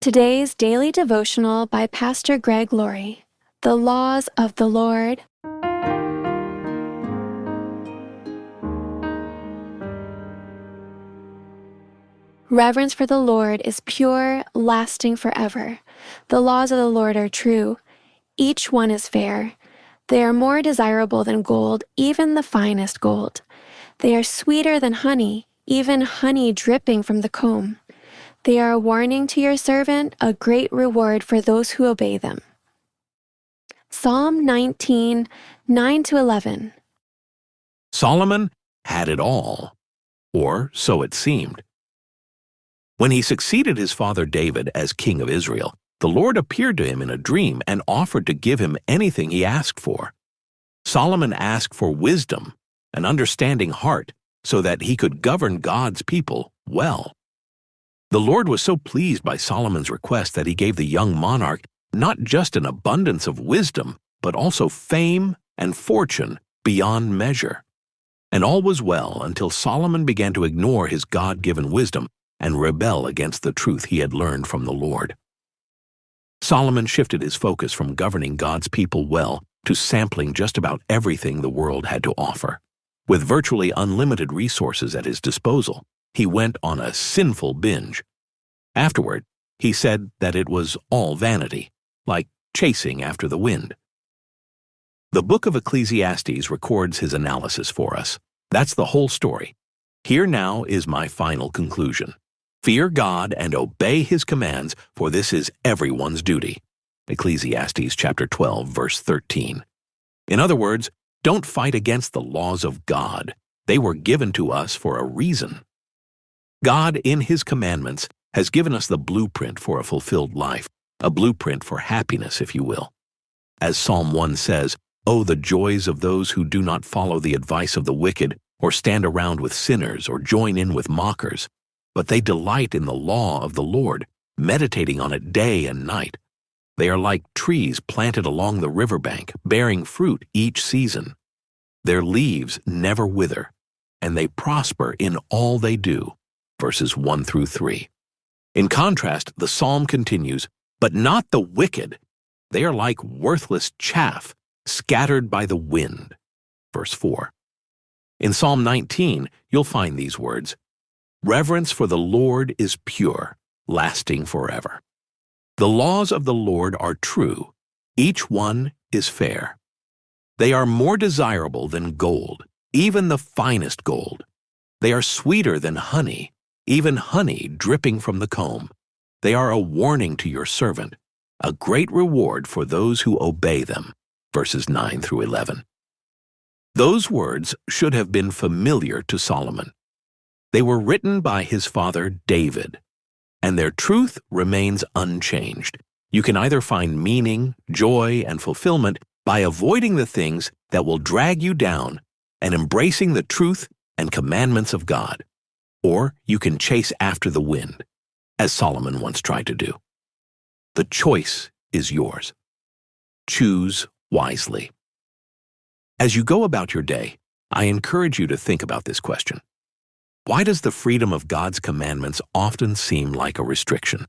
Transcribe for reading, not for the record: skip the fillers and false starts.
Today's daily devotional by Pastor Greg Laurie. The Laws of the Lord. Reverence for the Lord is pure, lasting forever. The laws of the Lord are true. Each one is fair. They are more desirable than gold, even the finest gold. They are sweeter than honey, even honey dripping from the comb. They are a warning to your servant, a great reward for those who obey them. Psalm 19, 9-11. Solomon had it all, or so it seemed. When he succeeded his father David as king of Israel, the Lord appeared to him in a dream and offered to give him anything he asked for. Solomon asked for wisdom, an understanding heart, so that he could govern God's people well. The Lord was so pleased by Solomon's request that he gave the young monarch not just an abundance of wisdom, but also fame and fortune beyond measure. And all was well until Solomon began to ignore his God-given wisdom and rebel against the truth he had learned from the Lord. Solomon shifted his focus from governing God's people well to sampling just about everything the world had to offer. With virtually unlimited resources at his disposal, he went on a sinful binge. Afterward, he said that it was all vanity, like chasing after the wind. The book of Ecclesiastes records his analysis for us. That's the whole story. Here now is my final conclusion. Fear God and obey His commands, for this is everyone's duty. Ecclesiastes chapter 12, verse 13. In other words, don't fight against the laws of God. They were given to us for a reason. God, in His commandments, has given us the blueprint for a fulfilled life, a blueprint for happiness, if you will. As Psalm 1 says, "Oh, the joys of those who do not follow the advice of the wicked, or stand around with sinners, or join in with mockers. But they delight in the law of the Lord, meditating on it day and night. They are like trees planted along the riverbank, bearing fruit each season. Their leaves never wither, and they prosper in all they do." Verses 1-3. In contrast, the psalm continues, "But not the wicked. They are like worthless chaff, scattered by the wind." Verse 4. In Psalm 19, you'll find these words, "Reverence for the Lord is pure, lasting forever. The laws of the Lord are true. Each one is fair. They are more desirable than gold, even the finest gold. They are sweeter than honey, even honey dripping from the comb. They are a warning to your servant, a great reward for those who obey them." Verses 9-11. Those words should have been familiar to Solomon. They were written by his father David, and their truth remains unchanged. You can either find meaning, joy, and fulfillment by avoiding the things that will drag you down and embracing the truth and commandments of God, or you can chase after the wind, as Solomon once tried to do. The choice is yours. Choose wisely. As you go about your day, I encourage you to think about this question. Why does the freedom of God's commandments often seem like a restriction?